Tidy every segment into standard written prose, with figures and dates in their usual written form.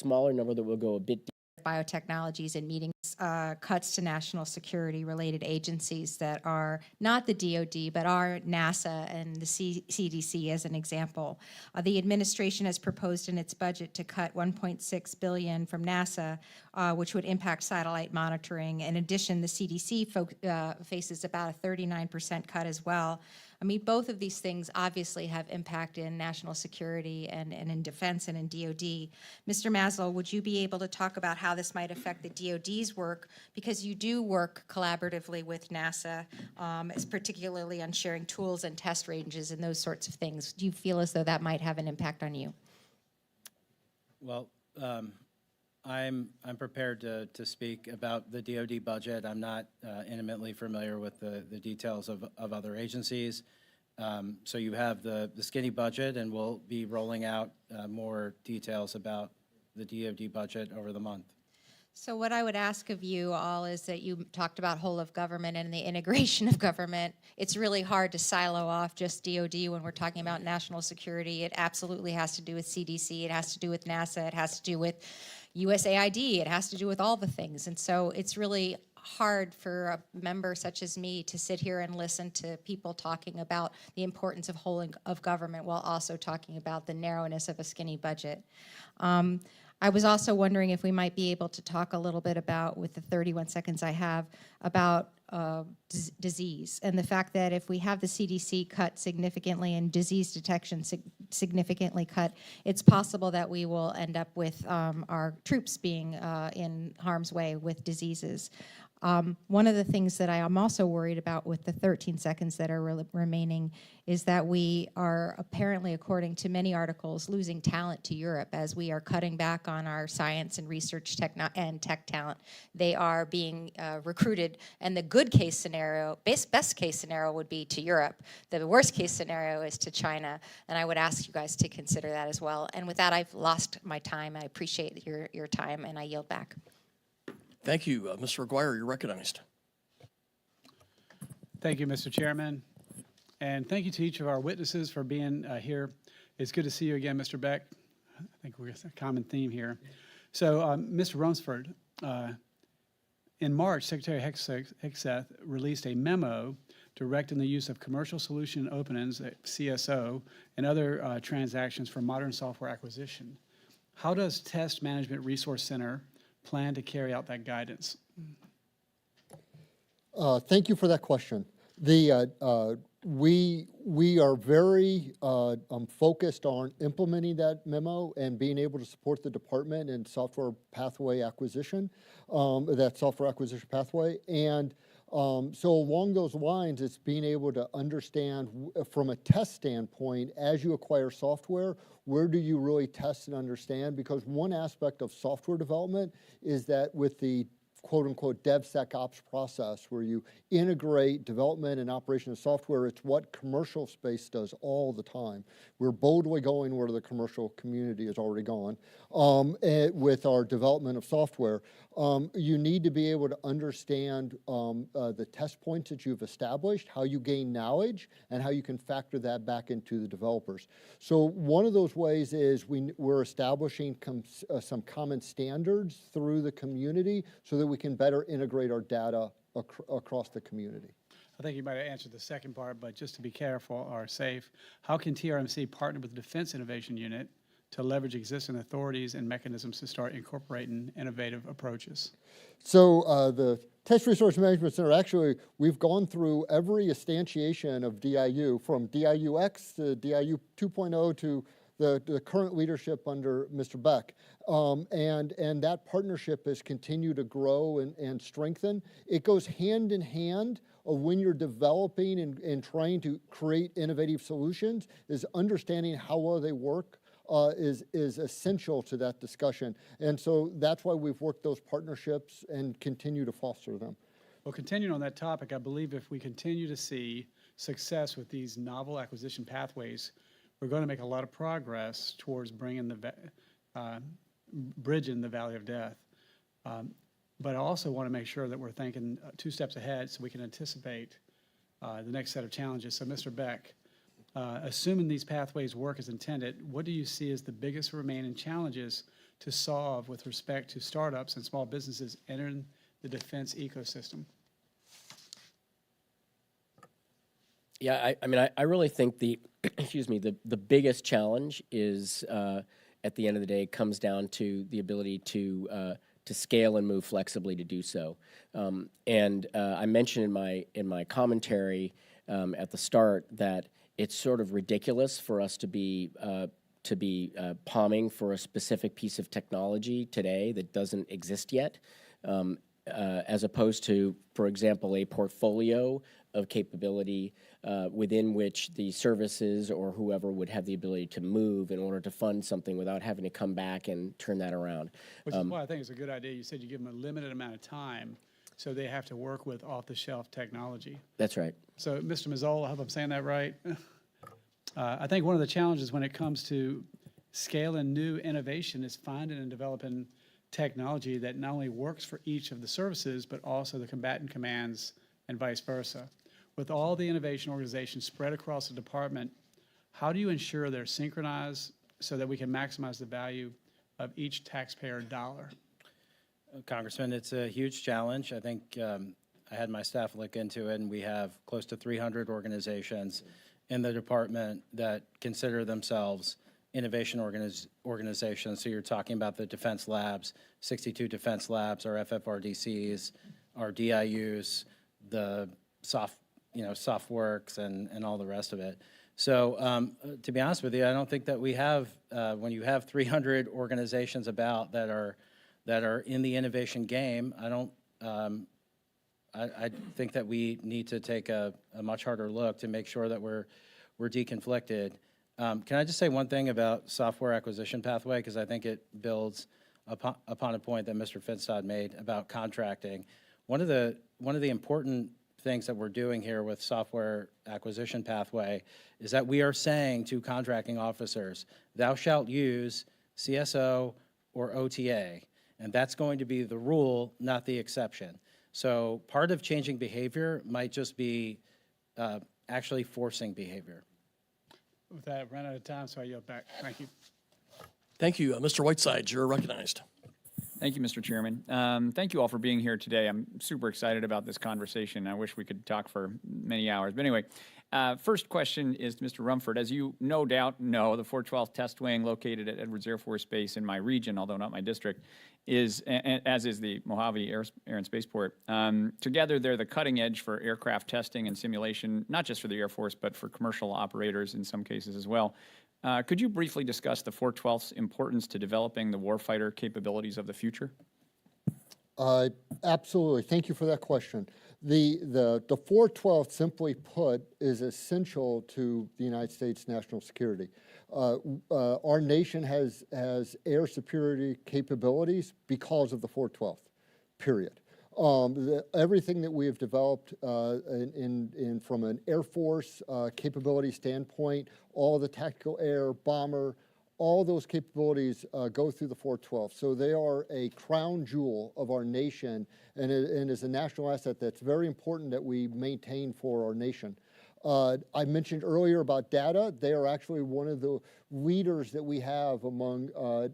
smaller number that will go a bit biotechnologies and meeting cuts to national security related agencies that are not the DoD, but are NASA and the CDC as an example. The administration has proposed in its budget to cut $1.6 billion from NASA, which would impact satellite monitoring. In addition, the CDC faces about a 39% cut as well. I mean, both of these things obviously have impact in national security and in defense and in DoD. Mr. Maslow, would you be able to talk about how this might affect the DoD's work? Because you do work collaboratively with NASA, particularly on sharing tools and test ranges and those sorts of things. Do you feel as though that might have an impact on you? Well, I'm prepared to speak about the DoD budget. I'm not intimately familiar with the details of other agencies. So you have the skinny budget, and we'll be rolling out more details about the DoD budget over the month. So what I would ask of you all is that you talked about whole of government and the integration of government. It's really hard to silo off just DoD when we're talking about national security. It absolutely has to do with CDC. It has to do with NASA. It has to do with USAID. It has to do with all the things. And so it's really hard for a member such as me to sit here and listen to people talking about the importance of whole of government while also talking about the narrowness of a skinny budget. I was also wondering if we might be able to talk a little bit about, with the 31 seconds I have, about disease and the fact that if we have the CDC cut significantly and disease detection significantly cut, it's possible that we will end up with our troops being in harm's way with diseases. One of the things that I am also worried about with the 13 seconds that are remaining is that we are apparently, according to many articles, losing talent to Europe as we are cutting back on our science and research and tech talent. They are being recruited, and the good case scenario, best case scenario would be to Europe. The worst case scenario is to China, and I would ask you guys to consider that as well. And with that, I've lost my time. I appreciate your time, and I yield back. Thank you. Mr. Aguirre, you're recognized. Thank you, Mr. Chairman. And thank you to each of our witnesses for being here. It's good to see you again, Mr. Beck. I think we're a common theme here. So, Mr. Rumsford, in March, Secretary Hegseth released a memo directing the use of commercial solution openings, CSO, and other transactions for modern software acquisition. How does Test Management Resource Center plan to carry out that guidance? Thank you for that question. We are very focused on implementing that memo and being able to support the department in software pathway acquisition, that software acquisition pathway. And so along those lines, it's being able to understand from a test standpoint, as you acquire software, where do you really test and understand? Because one aspect of software development is that with the quote-unquote DevSecOps process, where you integrate development and operation of software, it's what commercial space does all the time. We're boldly going where the commercial community has already gone with our development of software. You need to be able to understand the test points that you've established, how you gain knowledge, and how you can factor that back into the developers. So one of those ways is we're establishing some common standards through the community so that we can better integrate our data across the community. I think you might have answered the second part, but just to be careful or safe, how can TRMC partner with the Defense Innovation Unit to leverage existing authorities and mechanisms to start incorporating innovative approaches? So the Test Resource Management Center, actually, we've gone through every instantiation of DIU, from DIUX to DIU 2.0 to the current leadership under Mr. Beck. And that partnership has continued to grow and strengthen. It goes hand in hand of when you're developing and trying to create innovative solutions, is understanding how well they work is essential to that discussion. And so that's why we've worked those partnerships and continue to foster them. Well, continuing on that topic, I believe if we continue to see success with these novel acquisition pathways, we're going to make a lot of progress towards bringing bridging the valley of death. But I also want to make sure that we're thinking 2 steps ahead so we can anticipate the next set of challenges. So, Mr. Beck, assuming these pathways work as intended, what do you see as the biggest remaining challenges to solve with respect to startups and small businesses entering the defense ecosystem? Yeah, I really think the, excuse me, the biggest challenge is, at the end of the day, comes down to the ability to scale and move flexibly to do so. I mentioned in my commentary at the start that it's sort of ridiculous for us to be palming for a specific piece of technology today that doesn't exist yet, as opposed to, for example, a portfolio of capability within which the services or whoever would have the ability to move in order to fund something without having to come back and turn that around. Which is why I think it's a good idea. You said you give them a limited amount of time, so they have to work with off-the-shelf technology. That's right. So, Mr. Mazzola, I hope I'm saying that right. I think one of the challenges when it comes to scaling new innovation is finding and developing technology that not only works for each of the services, but also the combatant commands and vice versa. With all the innovation organizations spread across the department, how do you ensure they're synchronized so that we can maximize the value of each taxpayer dollar? Congressman, it's a huge challenge. I think I had my staff look into it, and we have close to 300 organizations in the department that consider themselves innovation organizations. So you're talking about the defense labs, 62 defense labs, our FFRDCs, our DIUs, the SoftWorks, and all the rest of it. So to be honest with you, I don't think that we have, when you have 300 organizations about that are in the innovation game, I think that we need to take a much harder look to make sure that we're deconflicted. Can I just say one thing about software acquisition pathway, because I think it builds upon a point that Mr. Finstad made about contracting. One of the important things that we're doing here with software acquisition pathway is that we are saying to contracting officers, thou shalt use CSO or OTA, and that's going to be the rule, not the exception. So part of changing behavior might just be actually forcing behavior. With that, I've run out of time, so I yield back. Thank you. Thank you. Mr. Whiteside, you're recognized. Thank you, Mr. Chairman. Thank you all for being here today. I'm super excited about this conversation. I wish we could talk for many hours. But anyway, first question is to Mr. Rumford. As you no doubt know, the 412th Test Wing, located at Edwards Air Force Base in my region, although not my district, is, as is the Mojave Air and Spaceport. Together, they're the cutting edge for aircraft testing and simulation, not just for the Air Force, but for commercial operators in some cases as well. Could you briefly discuss the 412th's importance to developing the warfighter capabilities of the future? Absolutely. Thank you for that question. The 412th, simply put, is essential to the United States national security. Our nation has air superiority capabilities because of the 412th, period. Everything that we have developed from an Air Force capability standpoint, all the tactical air, bomber, all those capabilities go through the 412. So they are a crown jewel of our nation, and is a national asset that's very important that we maintain for our nation. I mentioned earlier about data. They are actually one of the leaders that we have among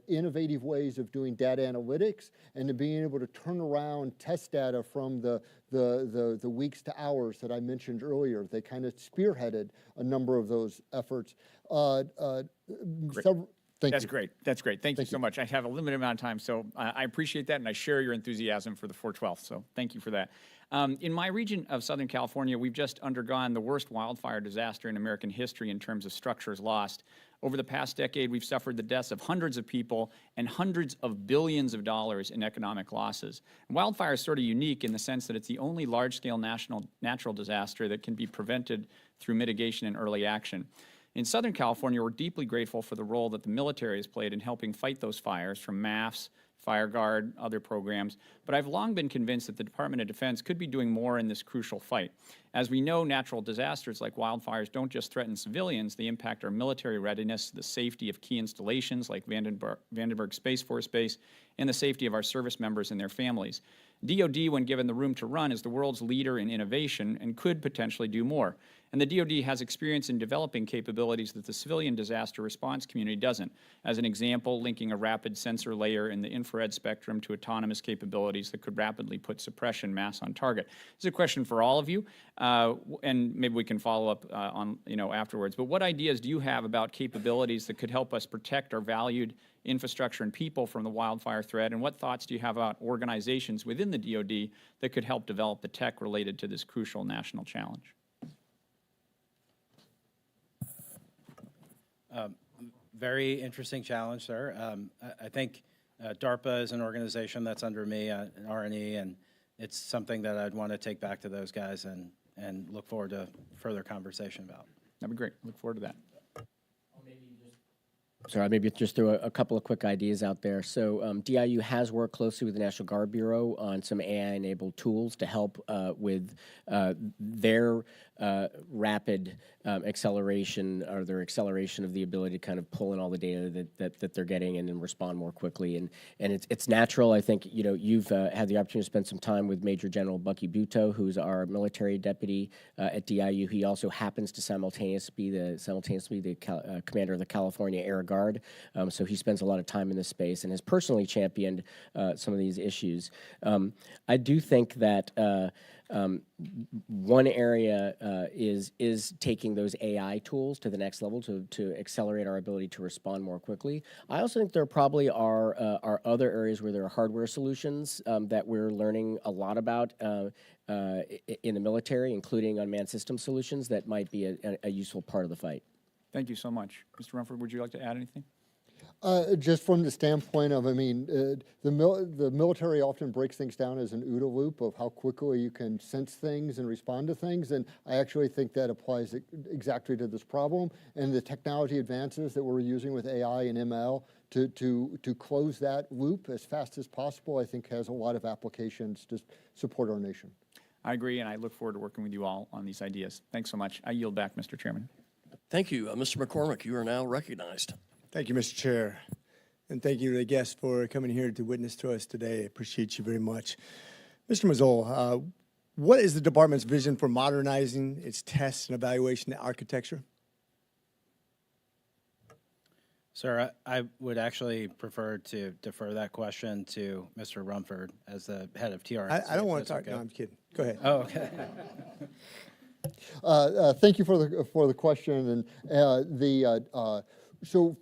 innovative ways of doing data analytics and to being able to turn around test data from the weeks to hours that I mentioned earlier. They kind of spearheaded a number of those efforts. That's great. That's great. Thank you so much. I have a limited amount of time, so I appreciate that, and I share your enthusiasm for the 412th, so thank you for that. In my region of Southern California, we've just undergone the worst wildfire disaster in American history in terms of structures lost. Over the past decade, we've suffered the deaths of hundreds of people and hundreds of billions of dollars in economic losses. Wildfire is sort of unique in the sense that it's the only large-scale natural disaster that can be prevented through mitigation and early action. In Southern California, we're deeply grateful for the role that the military has played in helping fight those fires, from MAFs, Fire Guard, other programs, but I've long been convinced that the Department of Defense could be doing more in this crucial fight. As we know, natural disasters like wildfires don't just threaten civilians, they impact our military readiness, the safety of key installations like Vandenberg Space Force Base, and the safety of our service members and their families. DoD, when given the room to run, is the world's leader in innovation and could potentially do more. And the DoD has experience in developing capabilities that the civilian disaster response community doesn't. As an example, linking a rapid sensor layer in the infrared spectrum to autonomous capabilities that could rapidly put suppression mass on target. This is a question for all of you, and maybe we can follow up on afterwards. But what ideas do you have about capabilities that could help us protect our valued infrastructure and people from the wildfire threat? And what thoughts do you have about organizations within the DoD that could help develop the tech related to this crucial national challenge? Very interesting challenge, sir. I think DARPA is an organization that's under me, an R&E, and it's something that I'd want to take back to those guys and look forward to further conversation about. That'd be great. Look forward to that. Sorry, maybe just throw a couple of quick ideas out there. So DIU has worked closely with the National Guard Bureau on some AI-enabled tools to help with their rapid acceleration, or their acceleration of the ability to kind of pull in all the data that they're getting and then respond more quickly. And it's natural. I think you've had the opportunity to spend some time with Major General Bucky Butow, who's our military deputy at DIU. He also happens to simultaneously be the commander of the California Air Guard. So he spends a lot of time in this space and has personally championed some of these issues. I do think that one area is taking those AI tools to the next level to accelerate our ability to respond more quickly. I also think there probably are other areas where there are hardware solutions that we're learning a lot about in the military, including unmanned system solutions that might be a useful part of the fight. Thank you so much. Mr. Rumford, would you like to add anything? Just from the standpoint of, the military often breaks things down as an OODA loop of how quickly you can sense things and respond to things, and I actually think that applies exactly to this problem. And the technology advances that we're using with AI and ML to close that loop as fast as possible, I think has a lot of applications to support our nation. I agree, and I look forward to working with you all on these ideas. Thanks so much. I yield back, Mr. Chairman. Thank you. Mr. McCormick, you are now recognized. Thank you, Mr. Chair. And thank you to the guests for coming here to witness to us today. I appreciate you very much. Mr. Mazzol, what is the department's vision for modernizing its test and evaluation architecture? Sir, I would actually prefer to defer that question to Mr. Rumford as the head of TRS. I don't want to talk. Okay. No, I'm kidding. Go ahead. Oh, okay. Thank you for the question, and so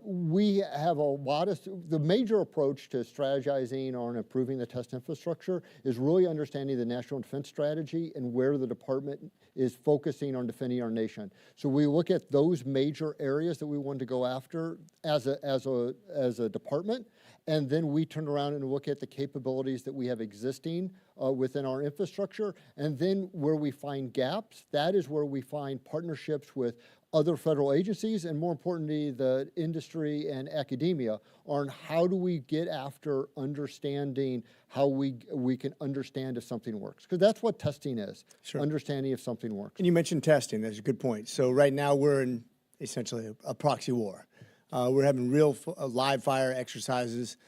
we have a lot of, the major approach to strategizing or improving the test infrastructure is really understanding the national defense strategy and where the department is focusing on defending our nation. So we look at those major areas that we want to go after as a department, and then we turn around and look at the capabilities that we have existing within our infrastructure, and then where we find gaps, that is where we find partnerships with other federal agencies, and more importantly, the industry and academia, on how do we get after understanding how we can understand if something works. Because that's what testing is, Sure. Understanding if something works. And you mentioned testing. That's a good point. So right now we're in essentially a proxy war. We're having real live fire exercises,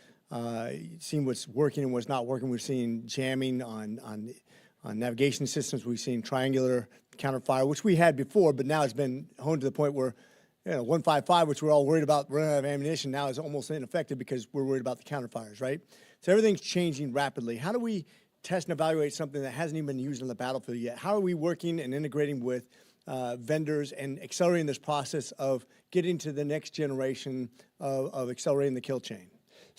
seeing what's working and what's not working. We're seeing jamming on navigation systems. We've seen triangular counterfire, which we had before, but now it's been honed to the point where 155, which we're all worried about running out of ammunition, now is almost ineffective because we're worried about the counterfires, right? So everything's changing rapidly. How do we test and evaluate something that hasn't even been used on the battlefield yet? How are we working and integrating with vendors and accelerating this process of getting to the next generation of accelerating the kill chain?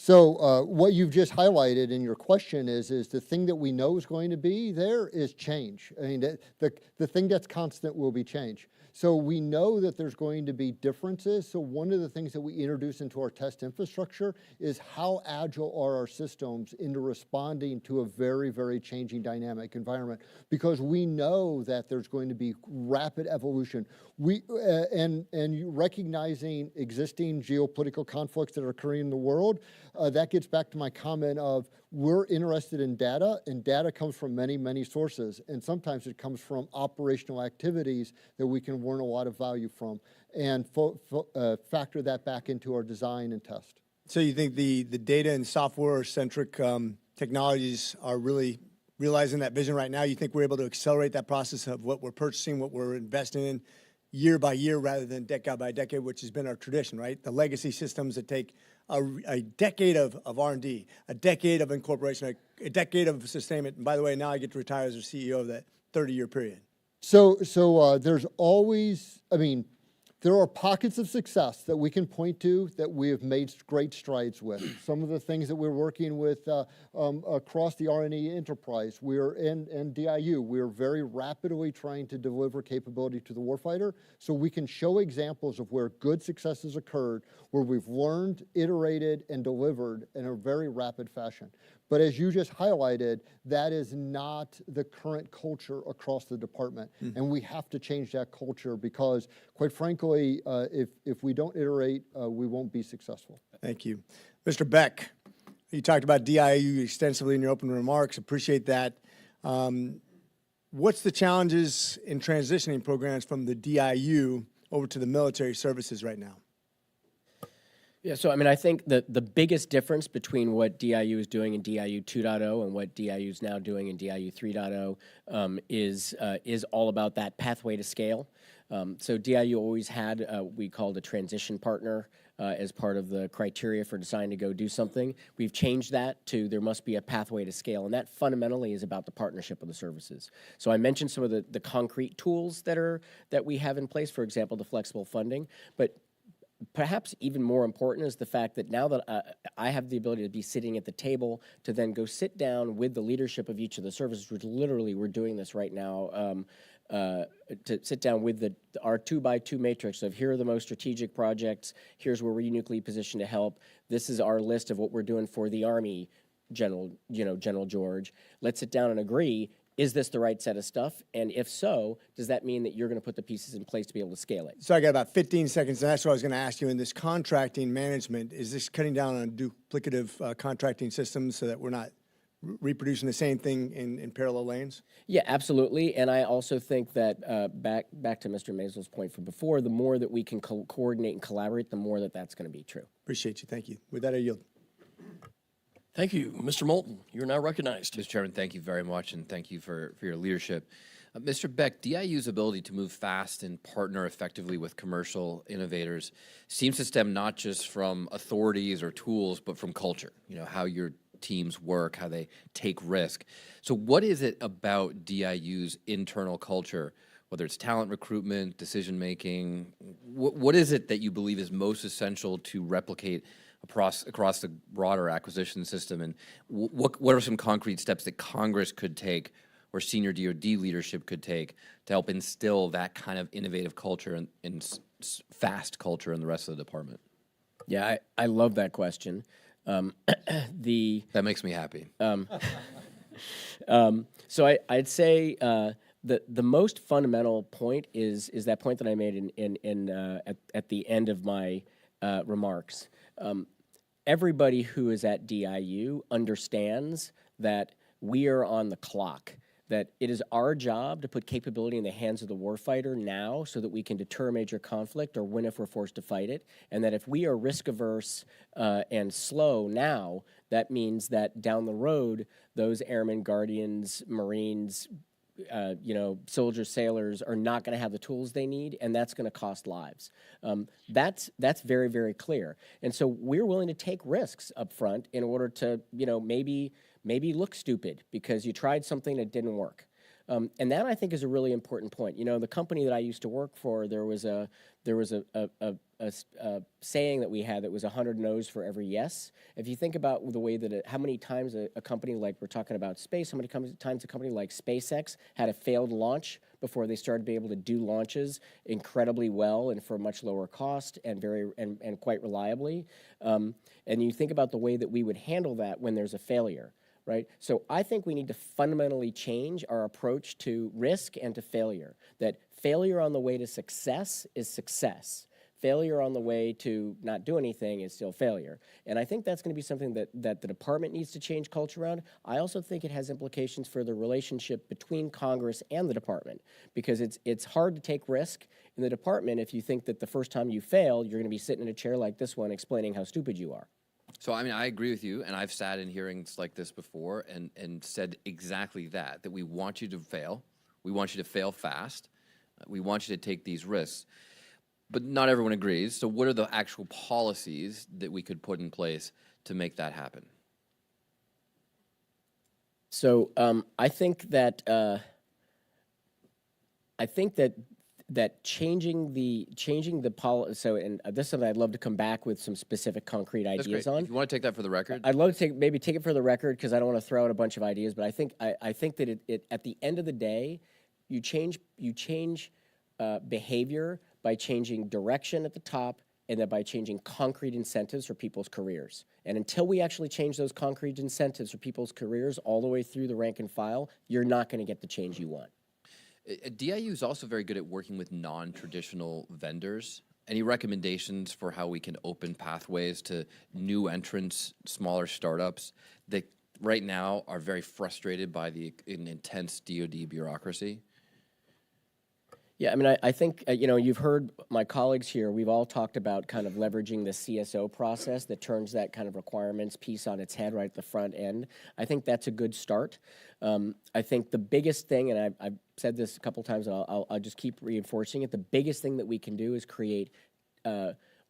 So what you've just highlighted in your question is the thing that we know is going to be there is change. I mean, the thing that's constant will be change. So we know that there's going to be differences. So one of the things that we introduce into our test infrastructure is how agile are our systems into responding to a very, very changing dynamic environment, because we know that there's going to be rapid evolution. And recognizing existing geopolitical conflicts that are occurring in the world, that gets back to my comment of we're interested in data, and data comes from many, many sources, and sometimes it comes from operational activities that we can learn a lot of value from, and factor that back into our design and test. So you think the data and software-centric technologies are really realizing that vision right now? You think we're able to accelerate that process of what we're purchasing, what we're investing in year by year rather than decade by decade, which has been our tradition, right? The legacy systems that take a decade of R&D, a decade of incorporation, a decade of sustainment. And by the way, now I get to retire as a CEO of that 30-year period. So there's always, I mean, there are pockets of success that we can point to that we have made great strides with. Some of the things that we're working with across the R&E enterprise, we're in DIU, we're very rapidly trying to deliver capability to the warfighter, so we can show examples of where good successes occurred, where we've learned, iterated, and delivered in a very rapid fashion. But as you just highlighted, that is not the current culture across the department. And we have to change that culture because, quite frankly, if we don't iterate, we won't be successful. Thank you. Mr. Beck, you talked about DIU extensively in your opening remarks. Appreciate that. What's the challenges in transitioning programs from the DIU over to the military services right now? Yeah, so I mean, I think that the biggest difference between what DIU is doing in DIU 2.0 and what DIU is now doing in DIU 3.0 is all about that pathway to scale. So DIU always had we called a transition partner as part of the criteria for deciding to go do something. We've changed that to there must be a pathway to scale, and that fundamentally is about the partnership of the services. So I mentioned some of the concrete tools that we have in place, for example, the flexible funding, but perhaps even more important is the fact that now that I have the ability to be sitting at the table to then go sit down with the leadership of each of the services, which literally we're doing this right now, to sit down with our 2x2 matrix of here are the most strategic projects, here's where we're uniquely positioned to help, this is our list of what we're doing for the Army, General George. Let's sit down and agree, is this the right set of stuff? And if so, does that mean that you're going to put the pieces in place to be able to scale it? So I got about 15 seconds, and that's what I was going to ask you. In this contracting management, is this cutting down on duplicative contracting systems so that we're not reproducing the same thing in parallel lanes? Yeah, absolutely. And I also think that back to Mr. Maisel's point from before, the more that we can coordinate and collaborate, the more that's going to be true. Appreciate you. Thank you. With that, I yield. Thank you. Mr. Moulton, you're now recognized. Mr. Chairman, thank you very much, and thank you for your leadership. Mr. Beck, DIU's ability to move fast and partner effectively with commercial innovators seems to stem not just from authorities or tools, but from culture, how your teams work, how they take risk. So what is it about DIU's internal culture, whether it's talent recruitment, decision-making, what is it that you believe is most essential to replicate across the broader acquisition system, and what are some concrete steps that Congress could take or senior DoD leadership could take to help instill that kind of innovative culture and fast culture in the rest of the department? Yeah, I love that question. That makes me happy. So I'd say the most fundamental point is that point that I made at the end of my remarks. Everybody who is at DIU understands that we are on the clock, that it is our job to put capability in the hands of the warfighter now so that we can deter major conflict or win if we're forced to fight it, and that if we are risk-averse and slow now, that means that down the road, those airmen, guardians, Marines, soldiers, sailors are not going to have the tools they need, and that's going to cost lives. That's very, very clear. And so we're willing to take risks up front in order to, maybe look stupid because you tried something that didn't work. And that I think is a really important point. The company that I used to work for, there was a saying that we had that was 100 no's for every yes. If you think about the way that how many times a company like we're talking about space, how many times a company like SpaceX had a failed launch before they started to be able to do launches incredibly well and for a much lower cost and and quite reliably. And you think about the way that we would handle that when there's a failure. Right? So I think we need to fundamentally change our approach to risk and to failure. That failure on the way to success is success. Failure on the way to not do anything is still failure. And I think that's going to be something that the department needs to change culture around. I also think it has implications for the relationship between Congress and the department, because it's hard to take risk in the department if you think that the first time you fail, you're going to be sitting in a chair like this one explaining how stupid you are. So, I mean, I agree with you, and I've sat in hearings like this before and said exactly that we want you to fail. We want you to fail fast. We want you to take these risks. But not everyone agrees. So what are the actual policies that we could put in place to make that happen? So I think that changing the policy. So, and this is something I'd love to come back with some specific concrete That's ideas great. on. If you want to take that for the record. I'd love to maybe take it for the record because I don't want to throw out a bunch of ideas. But I think that it at the end of the day, you change behavior by changing direction at the top, and then by changing concrete incentives for people's careers. And until we actually change those concrete incentives for people's careers all the way through the rank and file, you're not going to get the change you want. DIU is also very good at working with non-traditional vendors. Any recommendations for how we can open pathways to new entrants, smaller startups that right now are very frustrated by the intense DoD bureaucracy? Yeah, I mean, I think, you've heard my colleagues here, we've all talked about kind of leveraging the CSO process that turns that kind of requirements piece on its head right at the front end. I think that's a good start. I think the biggest thing, and I've said this a couple times, and I'll just keep reinforcing it, the biggest thing that we can do is create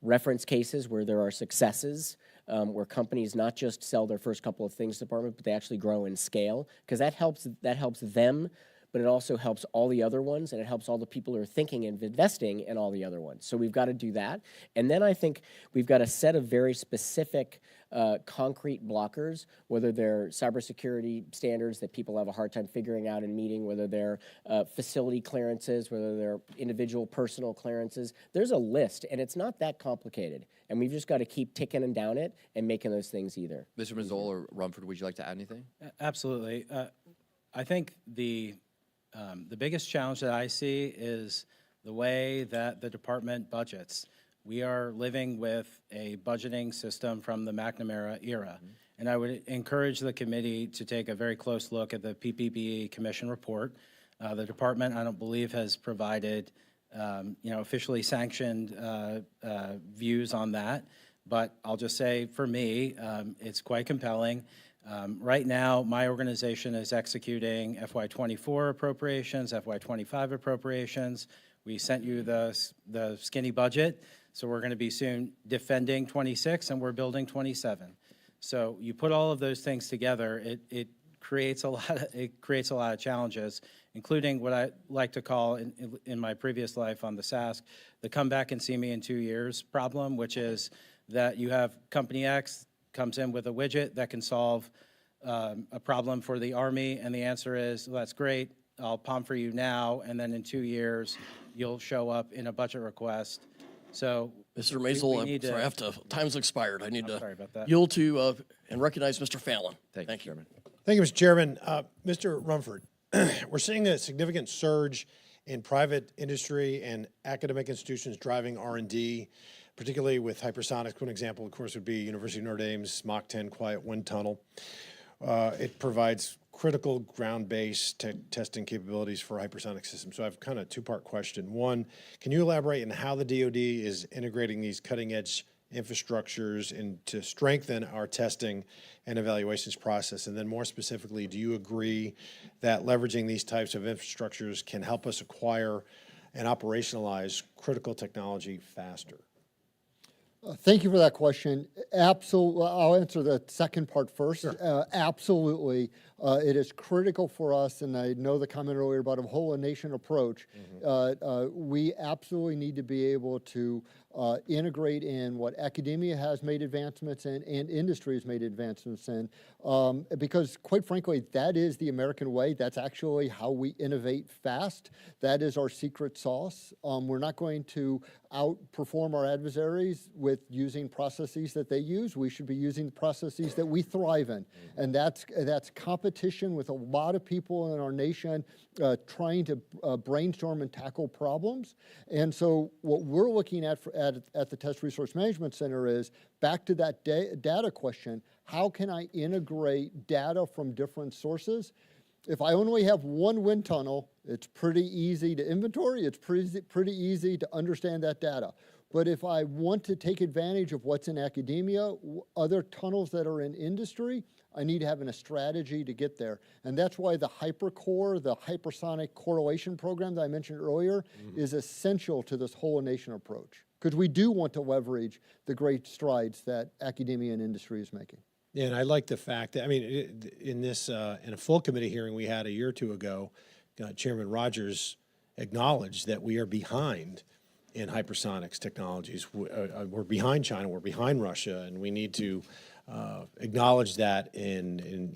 reference cases where there are successes, where companies not just sell their first couple of things to the department, but they actually grow and scale, because that helps them, but it also helps all the other ones, and it helps all the people who are thinking and investing in all the other ones. So we've got to do that. And then I think we've got a set of very specific concrete blockers, whether they're cybersecurity standards that people have a hard time figuring out and meeting, whether they're facility clearances, whether they're individual personal clearances. There's a list, and it's not that complicated. And we've just got to keep ticking and down it and making those things either. Mr. Mazzol or Rumford, would you like to add anything? Absolutely. I think the biggest challenge that I see is the way that the department budgets. We are living with a budgeting system from the McNamara era. And I would encourage the committee to take a very close look at the PPBE Commission report. The department, I don't believe, has provided officially sanctioned views on that. But I'll just say, for me, it's quite compelling. Right now, my organization is executing FY24 appropriations, FY25 appropriations. We sent you the skinny budget, so we're going to be soon defending 26, and we're building 27. So you put all of those things together, it creates a lot of challenges, including what I like to call in my previous life on the SASC, the come back and see me in 2 years problem, which is that you have company X comes in with a widget that can solve a problem for the Army, and the answer is, well, that's great, I'll POM for you now, and then in 2 years, you'll show up in a budget request. So, Mr. Maisel, need I'm sorry, to- time's expired. I need sorry to about that. yield to and recognize Mr. Fallon. Thank you, Chairman. Thank you, Mr. Chairman. Mr. Rumford, we're seeing a significant surge in private industry and academic institutions driving R&D, particularly with hypersonics. One example, of course, would be University of Notre Dame's Mach 10 Quiet Wind Tunnel. It provides critical ground-based testing capabilities for hypersonic systems. So I have kind of a two-part question. One, can you elaborate on how the DoD is integrating these cutting-edge infrastructures and to strengthen our testing and evaluations process? And then more specifically, do you agree that leveraging these types of infrastructures can help us acquire and operationalize critical technology faster? Thank you for that question. Absolutely. I'll answer the second part first. Sure. Absolutely. It is critical for us, and I know the comment earlier about a whole nation approach. We absolutely need to be able to integrate in what academia has made advancements in and industry has made advancements in, because quite frankly, that is the American way. That's actually how we innovate fast. That is our secret sauce. We're not going to outperform our adversaries with using processes that they use. We should be using the processes that we thrive in. And that's competition with a lot of people in our nation trying to brainstorm and tackle problems. And so what we're looking at at the Test Resource Management Center is back to that data question. How can I integrate data from different sources? If I only have one wind tunnel, it's pretty easy to inventory. It's pretty easy to understand that data. But if I want to take advantage of what's in academia, other tunnels that are in industry, I need to have a strategy to get there. And that's why the HyperCore, the hypersonic correlation program that I mentioned earlier, is essential to this whole nation approach. Because we do want to leverage the great strides that academia and industry is making. Yeah, and I like the fact that, I mean, in this, in a full committee hearing we had a year or two ago, Chairman Rogers acknowledged that we are behind in hypersonics technologies. We're behind China, we're behind Russia, and we need to acknowledge that and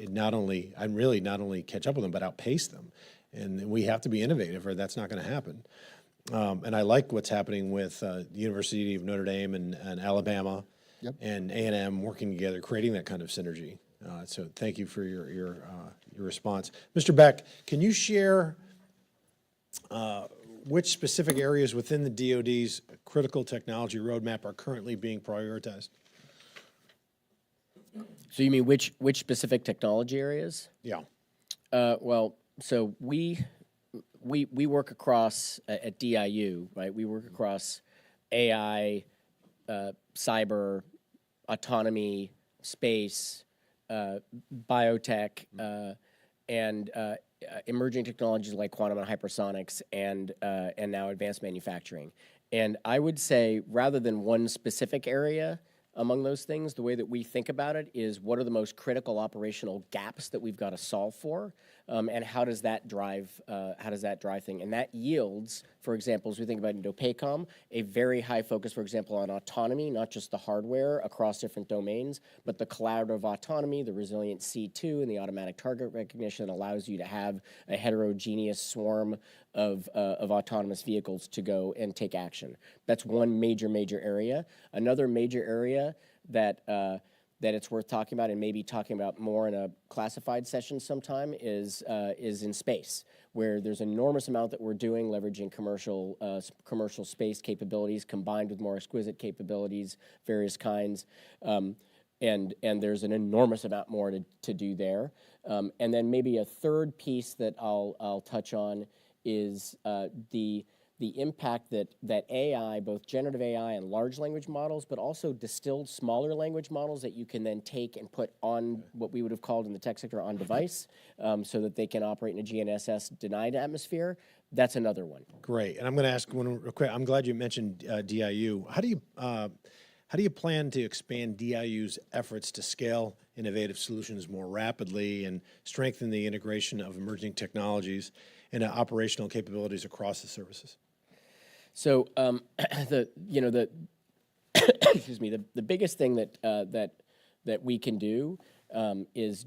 not only catch up with them, but outpace them. And we have to be innovative, or that's not going to happen. And I like what's happening with the University of Notre Dame and Alabama and A&M working together, creating that kind of synergy. So thank you for your response. Mr. Beck, can you share which specific areas within the DoD's critical technology roadmap are currently being prioritized? So you mean which specific technology areas? Yeah. Well, so we work across at DIU, right? We work across AI, cyber, autonomy, space, biotech, and emerging technologies like quantum and hypersonics, and now advanced manufacturing. And I would say, rather than one specific area among those things, the way that we think about it is what are the most critical operational gaps that we've got to solve for, and how does that drive thing? And that yields, for example, as we think about INDOPACOM, a very high focus, for example, on autonomy, not just the hardware across different domains, but the collaborative autonomy, the resilient C2, and the automatic target recognition that allows you to have a heterogeneous swarm of autonomous vehicles to go and take action. That's one major area. Another major area that it's worth talking about, and maybe talking about more in a classified session sometime, is in space, where there's an enormous amount that we're doing, leveraging commercial space capabilities combined with more exquisite capabilities, various kinds, and there's an enormous amount more to do there. And then maybe a third piece that I'll touch on is the impact that AI, both generative AI and large language models, but also distilled smaller language models that you can then take and put on what we would have called in the tech sector on device, so that they can operate in a GNSS denied atmosphere. That's another one. Great. And I'm going to ask one real quick. I'm glad you mentioned DIU. How do you plan to expand DIU's efforts to scale innovative solutions more rapidly and strengthen the integration of emerging technologies and operational capabilities across the services? So excuse me, the biggest thing that we can do is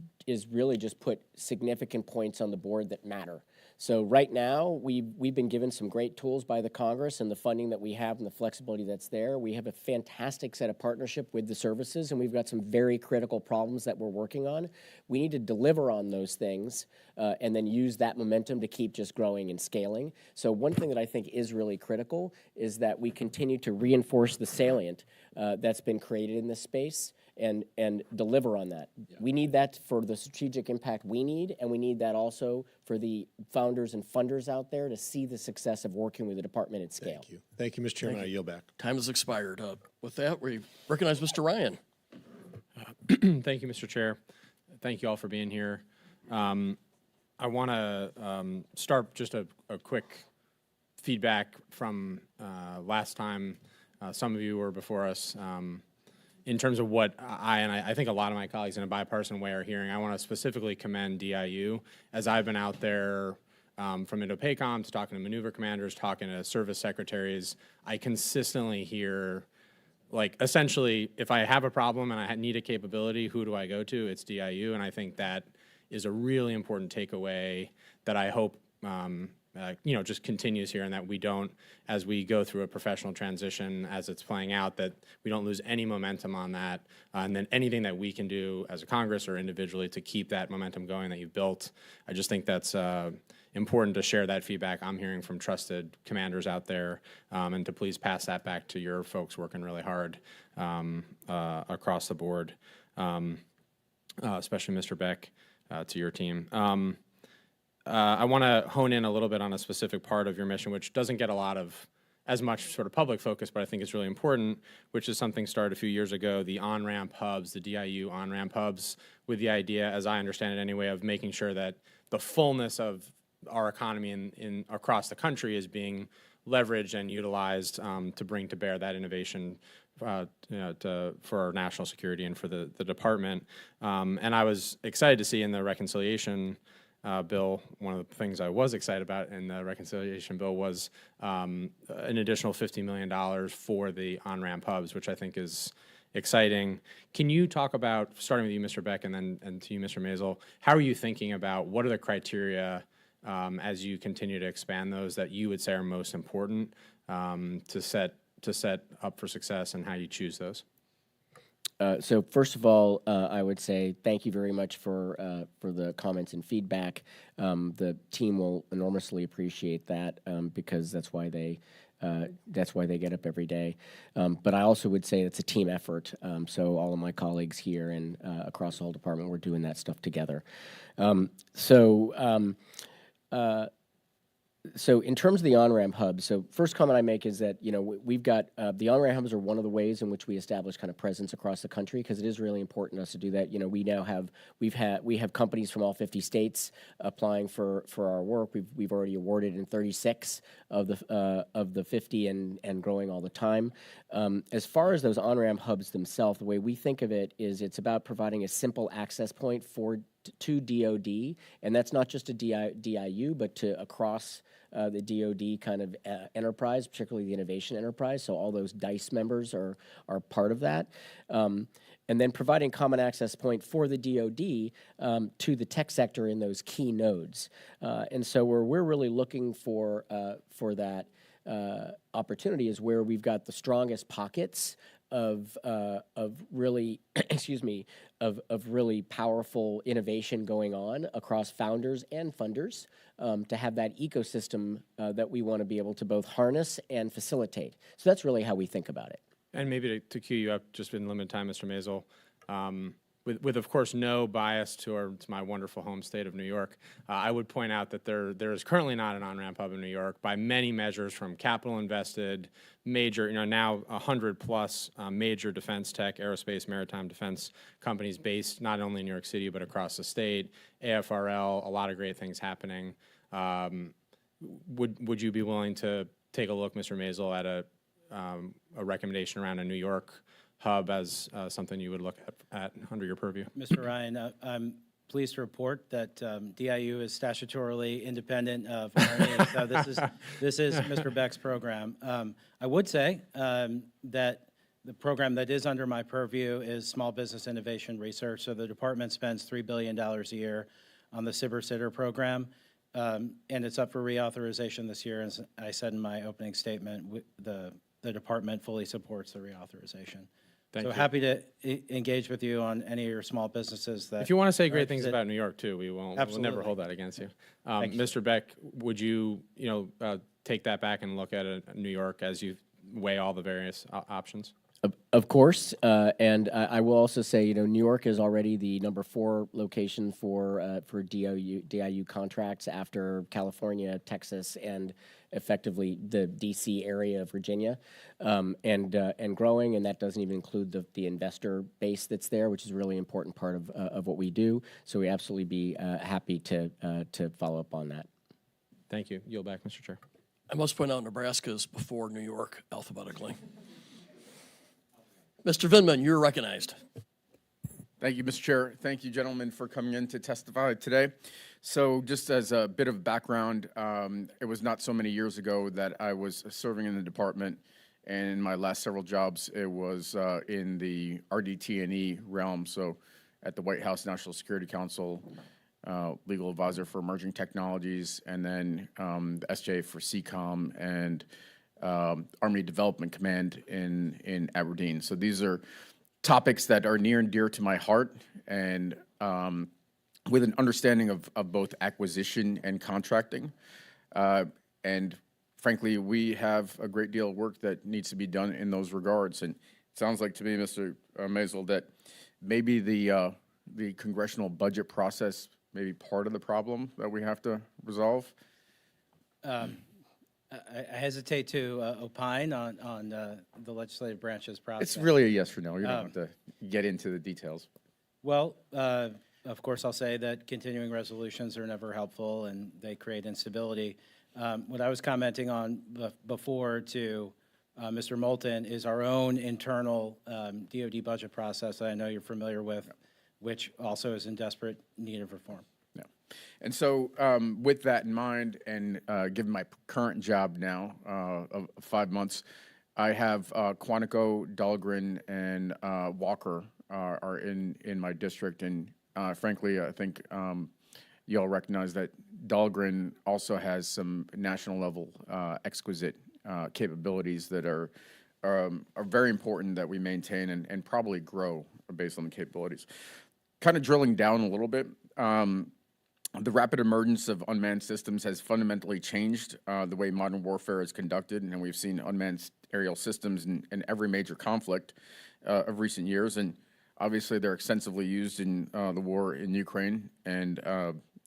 really just put significant points on the board that matter. So right now, we've been given some great tools by the Congress and the funding that we have and the flexibility that's there. We have a fantastic set of partnership with the services, and we've got some very critical problems that we're working on. We need to deliver on those things and then use that momentum to keep just growing and scaling. So one thing that I think is really critical is that we continue to reinforce the salient that's been created in this space and deliver on that. Yeah. We need that for the strategic impact we need, and we need that also for the founders and funders out there to see the success of working with the department at scale. Thank you. Thank you, Mr. Chairman. I yield back. Time has expired. With that, we recognize Mr. Ryan. Thank you, Mr. Chair. Thank you all for being here. I want to start just a quick feedback from last time. Some of you were before us. In terms of what I think a lot of my colleagues in a bipartisan way are hearing, I want to specifically commend DIU. As I've been out there from INDOPACOM to talking to maneuver commanders, talking to service secretaries, I consistently hear, like, essentially, if I have a problem and I need a capability, who do I go to? It's DIU, and I think that is a really important takeaway that I hope just continues here, and that we don't, as we go through a professional transition, as it's playing out, that we don't lose any momentum on that, and then anything that we can do as a Congress or individually to keep that momentum going that you've built. I just think that's important to share that feedback I'm hearing from trusted commanders out there, and to please pass that back to your folks working really hard across the board, especially Mr. Beck, to your team. I want to hone in a little bit on a specific part of your mission, which doesn't get a lot of as much sort of public focus, but I think it's really important, which is something started a few years ago, the Onramp Hubs, the DIU Onramp Hubs, with the idea, as I understand it anyway, of making sure that the fullness of our economy in across the country is being leveraged and utilized to bring to bear that innovation for our national security and for the department. And I was excited to see in the reconciliation bill, one of the things I was excited about in the reconciliation bill was an additional $50 million for the on-ramp hubs, which I think is exciting. Can you talk about, starting with you, Mr. Beck, and to you, Mr. Maisel, how are you thinking about what are the criteria as you continue to expand those that you would say are most important to set up for success, and how you choose those? So first of all, I would say thank you very much for the comments and feedback. The team will enormously appreciate that because that's why they get up every day. But I also would say it's a team effort. So all of my colleagues here and across the whole department, we're doing that stuff together. So in terms of the on-ramp hubs, so first comment I make is that, you know, we've got, the on-ramp hubs are one of the ways in which we establish kind of presence across the country, because it is really important to us to do that. You know, we now have, we have companies from all 50 states applying for our work. We've already awarded in 36 of the 50 and growing all the time. As far as those on-ramp hubs themselves, the way we think of it is it's about providing a simple access point to DoD, and that's not just a DIU, but to across the DoD kind of enterprise, particularly the innovation enterprise. So all those DICE members are part of that. And then providing common access point for the DoD to the tech sector in those key nodes. And so where we're really looking for that opportunity is where we've got the strongest pockets of really, excuse me, of really powerful innovation going on across founders and funders to have that ecosystem that we want to be able to both harness and facilitate. So that's really how we think about it. And maybe to cue you up, just in limited time, Mr. Maisel, with of course no bias to my wonderful home state of New York, I would point out that there is currently not an on-ramp hub in New York by many measures, from capital invested, major, now 100+ major defense tech, aerospace, maritime defense companies based not only in New York City but across the state, AFRL, a lot of great things happening. Would you be willing to take a look, Mr. Maisel, at a recommendation around a New York hub as something you would look at under your purview? Mr. Ryan, I'm pleased to report that DIU is statutorily independent of R&D, so this is Mr. Beck's program. I would say that the program that is under my purview is Small Business Innovation Research. So the department spends $3 billion a year on the SIBR-SITR program, and it's up for reauthorization this year. As I said in my opening statement, the department fully supports the reauthorization. Thank so you. happy to engage with you on any of your small businesses that. If you want to say great things about New York too, we'll never hold that against you. Thank you, Mr. Beck, would you take that back and look at New York as you weigh all the various options? Of course, and I will also say, New York is already the number 4 location for DIU contracts after California, Texas, and effectively the DC area of Virginia, and growing. And that doesn't even include the investor base that's there, which is a really important part of what we do. So we absolutely be happy to follow up on that. Thank you. Yield back, Mr. Chair. I must point out Nebraska is before New York alphabetically. Mr. Vindman, you're recognized. Thank you, Mr. Chair. Thank you, gentlemen, for coming in to testify today. So just as a bit of background, it was not so many years ago that I was serving in the department, and in my last several jobs, it was in the RDT&E realm, so at the White House National Security Council, legal advisor for emerging technologies, and then the SJ for CCOM and Army Development Command in Aberdeen. So these are topics that are near and dear to my heart, and with an understanding of both acquisition and contracting. And frankly, we have a great deal of work that needs to be done in those regards. And it sounds like to me, Mr. Maisel, that maybe the congressional budget process may be part of the problem that we have to resolve. I hesitate to opine on the legislative branch's process. It's really a yes or no. You don't have to get into the details. Well, of course, I'll say that continuing resolutions are never helpful and they create instability. What I was commenting on before to Mr. Moulton is our own internal DoD budget process that I know you're familiar with, which also is in desperate need of reform. Yeah. And so with that in mind, and given my current job now of 5 months, I have Quantico, Dahlgren, and Walker are in my district. And frankly, I think you all recognize that Dahlgren also has some national level exquisite capabilities that are very important that we maintain and probably grow based on the capabilities. Kind of drilling down a little bit, the rapid emergence of unmanned systems has fundamentally changed the way modern warfare is conducted, and we've seen unmanned aerial systems in every major conflict of recent years, and obviously they're extensively used in the war in Ukraine, and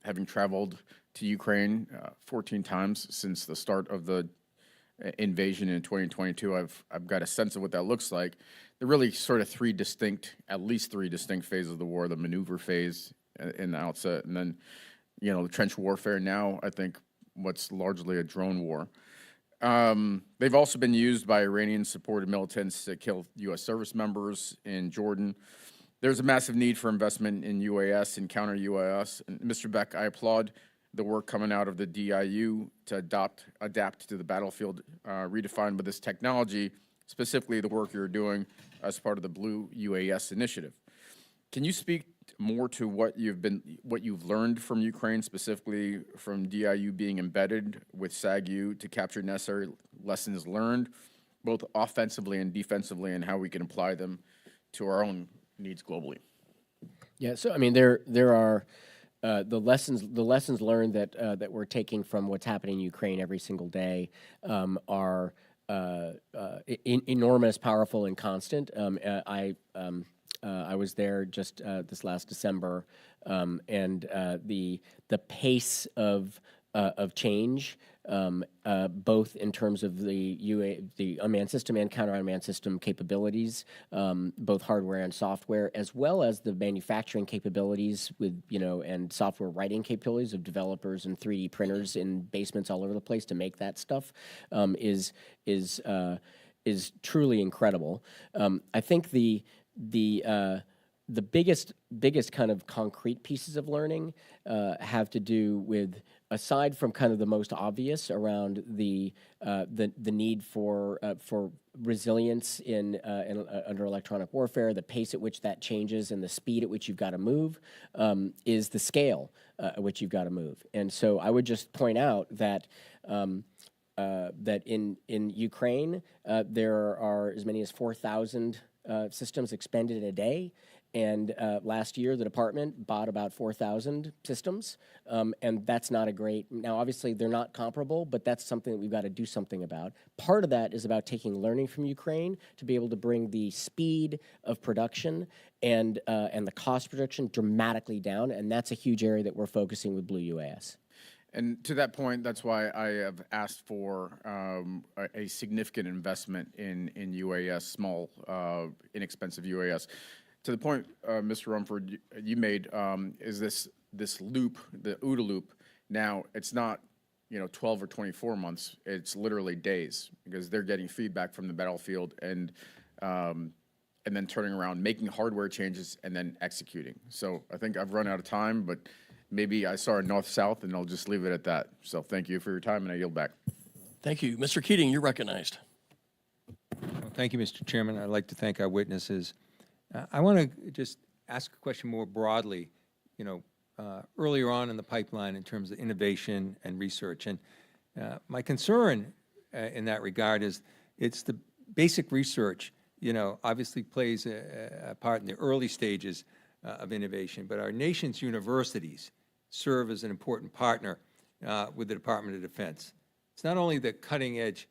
having traveled to Ukraine 14 times since the start of the invasion in 2022, I've got a sense of what that looks like. There are really sort of at least three distinct phases of the war: the maneuver phase in the outset, and then, the trench warfare. Now, I think what's largely a drone war. They've also been used by Iranian-supported militants to kill U.S. service members in Jordan. There's a massive need for investment in UAS and counter-UAS. And Mr. Beck, I applaud the work coming out of the DIU to adapt to the battlefield redefined with this technology, specifically the work you're doing as part of the Blue UAS initiative. Can you speak more to what you've learned from Ukraine, specifically from DIU being embedded with SAGU to capture necessary lessons learned, both offensively and defensively, and how we can apply them to our own needs globally? Yeah, so I mean, there are the lessons learned that we're taking from what's happening in Ukraine every single day are enormous, powerful, and constant. I was there just this last December, and the pace of change, both in terms of the unmanned system and counter unmanned system capabilities, both hardware and software, as well as the manufacturing capabilities with and software writing capabilities of developers and 3D printers in basements all over the place to make that stuff, is truly incredible. I think the biggest kind of concrete pieces of learning have to do with, aside from kind of the most obvious around the need for resilience under electronic warfare, the pace at which that changes, and the speed at which you've got to move, is the scale at which you've got to move. And so I would just point out that that in Ukraine there are as many as 4,000 systems expended in a day. And last year, the department bought about 4,000 systems, and that's not a great. Now, obviously, they're not comparable, but that's something that we've got to do something about. Part of that is about taking learning from Ukraine to be able to bring the speed of production and the cost of production dramatically down, and that's a huge area that we're focusing with Blue UAS. And to that point, that's why I have asked for a significant investment in UAS, small, inexpensive UAS. To the point, Mr. Rumford, you made, is this loop, the OODA loop. Now, it's not 12 or 24 months. It's literally days, because they're getting feedback from the battlefield and then turning around, making hardware changes, and then executing. So I think I've run out of time, but maybe I saw a north-south, and I'll just leave it at that. So thank you for your time, and I yield back. Thank you. Mr. Keating, you're recognized. Well, thank you, Mr. Chairman. I'd like to thank our witnesses. I want to just ask a question more broadly, earlier on in the pipeline in terms of innovation and research. And my concern in that regard is it's the basic research, obviously plays a part in the early stages of innovation, but our nation's universities serve as an important partner with the Department of Defense. It's not only the cutting-edge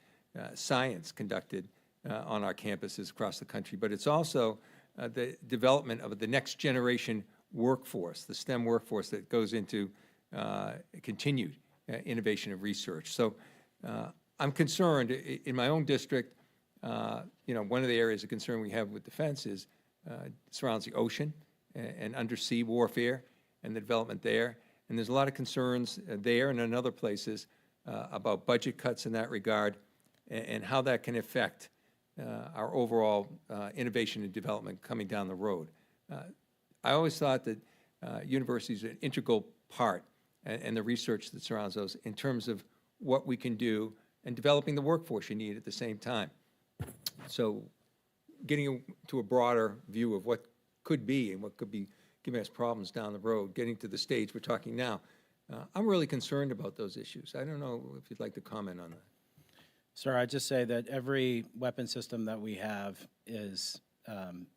science conducted on our campuses across the country, but it's also the development of the next generation workforce, the STEM workforce that goes into continued innovation of research. So I'm concerned, in my own district, one of the areas of concern we have with defense is surrounds the ocean and undersea warfare and the development there. And there's a lot of concerns there and in other places about budget cuts in that regard and how that can affect our overall innovation and development coming down the road. I always thought that universities are an integral part and the research that surrounds those in terms of what we can do and developing the workforce you need at the same time. So getting to a broader view of what could be and what could be giving us problems down the road, getting to the stage we're talking now, I'm really concerned about those issues. I don't know if you'd like to comment on that. Sir, I'd just say that every weapon system that we have is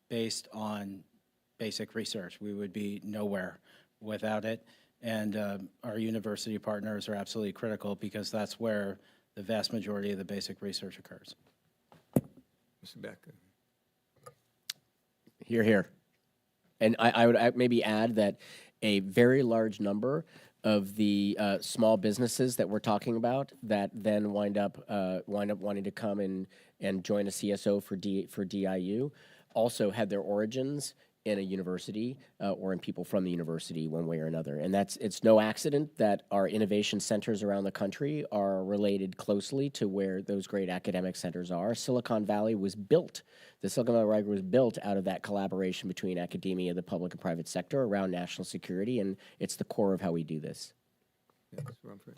based on basic research. We would be nowhere without it. And our university partners are absolutely critical because that's where the vast majority of the basic research occurs. Mr. Beck. Hear, hear. And I would maybe add that a very large number of the small businesses that we're talking about that then wind up wanting to come and join a CSO for DIU also had their origins in a university or in people from the university one way or another. And it's no accident that our innovation centers around the country are related closely to where those great academic centers are. Silicon Valley was built, the Silicon Valley was built out of that collaboration between academia, the public and private sector around national security, and it's the core of how we do this. Yes, Rumford.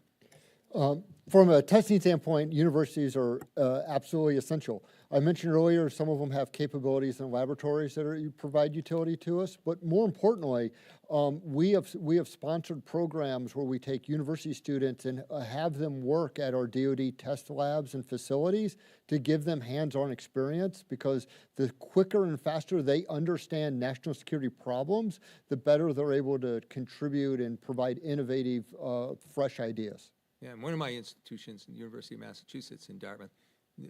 From a testing standpoint, universities are absolutely essential. I mentioned earlier some of them have capabilities and laboratories that provide utility to us, but more importantly, we have sponsored programs where we take university students and have them work at our DoD test labs and facilities to give them hands-on experience, because the quicker and faster they understand national security problems, the better they're able to contribute and provide innovative, fresh ideas. Yeah, and one of my institutions, the University of Massachusetts in Dartmouth,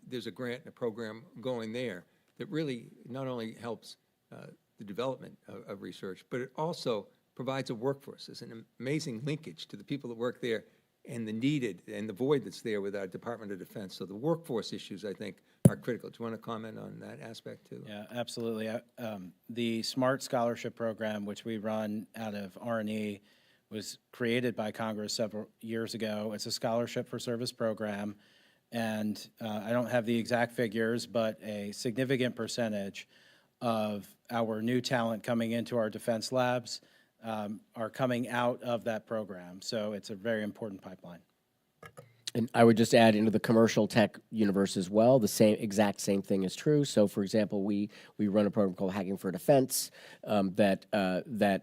there's a grant and a program going there that really not only helps the development of research, but it also provides a workforce. There's an amazing linkage to the people that work there and the needed and the void that's there with our Department of Defense. So the workforce issues, I think, are critical. Do you want to comment on that aspect too? Yeah, absolutely. The SMART Scholarship Program, which we run out of R&E, was created by Congress several years ago. It's a scholarship for service program, and I don't have the exact figures, but a significant percentage of our new talent coming into our defense labs are coming out of that program. So it's a very important pipeline. And I would just add into the commercial tech universe as well, the exact same thing is true. So, for example, we run a program called Hacking for Defense that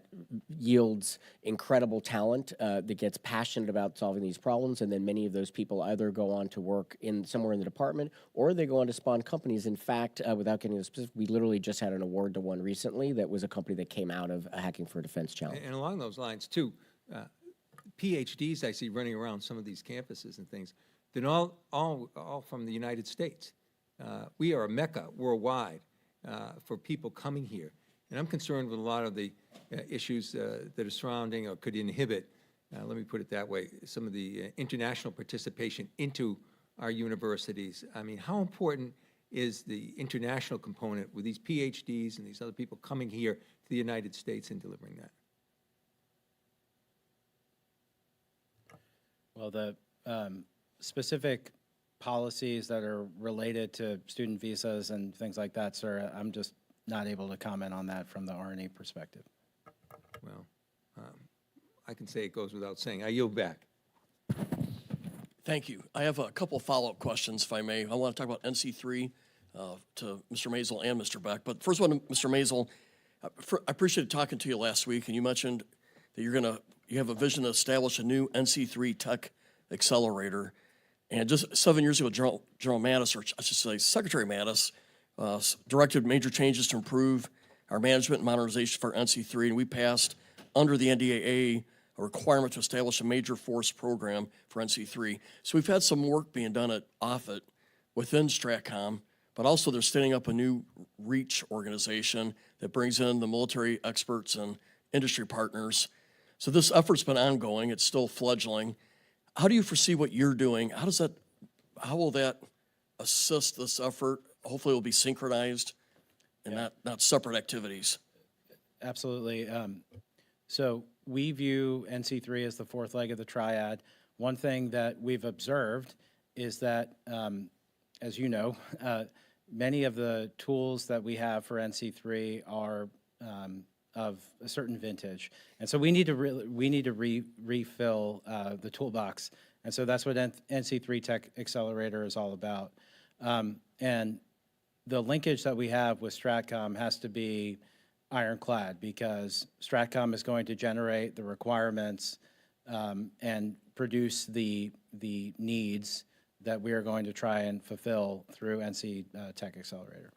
yields incredible talent that gets passionate about solving these problems, and then many of those people either go on to work somewhere in the department or they go on to spawn companies. In fact, without getting into specifics, we literally just had an award to one recently that was a company that came out of a Hacking for Defense challenge. And along those lines too, PhDs I see running around some of these campuses and things, they're all from the United States. We are a mecca worldwide for people coming here. And I'm concerned with a lot of the issues that are surrounding or could inhibit, let me put it that way, some of the international participation into our universities. I mean, how important is the international component with these PhDs and these other people coming here to the United States and delivering that? Well, the specific policies that are related to student visas and things like that, sir, I'm just not able to comment on that from the R&E perspective. Well, I can say it goes without saying. I yield back. Thank you. I have a couple of follow-up questions, if I may. I want to talk about NC3 to Mr. Maisel and Mr. Beck. But first one, Mr. Maisel, I appreciated talking to you last week, and you mentioned that you have a vision to establish a new NC3 Tech Accelerator. And just 7 years ago, General Mattis, or I should say Secretary Mattis, directed major changes to improve our management and modernization for NC3, and we passed under the NDAA a requirement to establish a major force program for NC3. So we've had some work being done at Offutt within STRATCOM, but also they're standing up a new REACH organization that brings in the military experts and industry partners. So this effort's been ongoing. It's still fledgling. How do you foresee what you're doing? How how will that assist this effort? Hopefully it will be synchronized and not separate activities. Absolutely. So we view NC3 as the fourth leg of the triad. One thing that we've observed is that, as you know, many of the tools that we have for NC3 are of a certain vintage, and so we need to refill the toolbox, and so that's what NC3 Tech Accelerator is all about. And the linkage that we have with Stratcom has to be ironclad, because Stratcom is going to generate the requirements and produce the needs that we are going to try and fulfill through NC Tech Accelerator.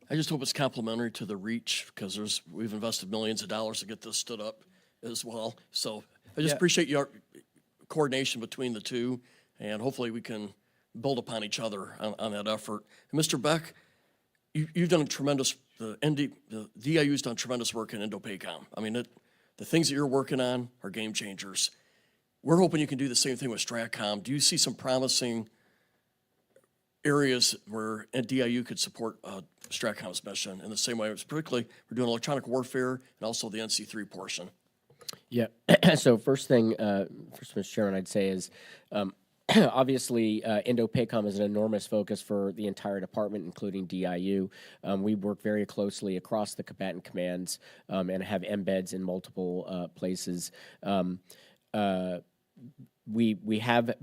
I just hope it's complementary to the reach, because we've invested millions of dollars to get this stood up as well. So I just appreciate your coordination between the two, and hopefully we can build upon each other on that effort. And Mr. Beck, you've done the DIU's done tremendous work in Indo-PACOM. I mean, the things that you're working on are game changers. We're hoping you can do the same thing with Stratcom. Do you see some promising areas where a DIU could support Stratcom's mission in the same way? Particularly, we're doing electronic warfare and also the NC3 portion. Yeah. So first, Mr. Chairman, I'd say is obviously Indo-PACOM is an enormous focus for the entire department, including DIU. We work very closely across the combatant commands and have embeds in multiple places. We have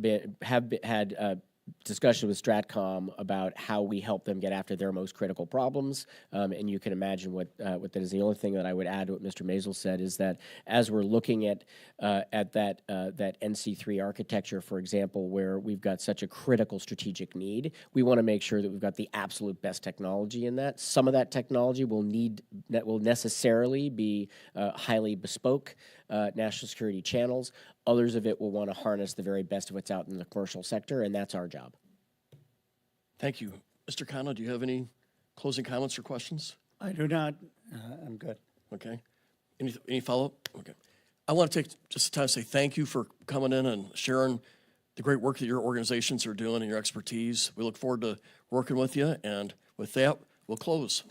had discussion with Stratcom about how we help them get after their most critical problems, and you can imagine what that is. The only thing that I would add to what Mr. Maisel said is that as we're looking at that NC3 architecture, for example, where we've got such a critical strategic need, we want to make sure that we've got the absolute best technology in that. Some of that technology will necessarily be highly bespoke national security channels. Others of it will want to harness the very best of what's out in the commercial sector, and that's our job. Thank you. Mr. Khanna, do you have any closing comments or questions? I do not. I'm good. Okay. Any follow-up? Okay. I want to take just time to say thank you for coming in and sharing the great work that your organizations are doing and your expertise. We look forward to working with you, and with that, we'll close.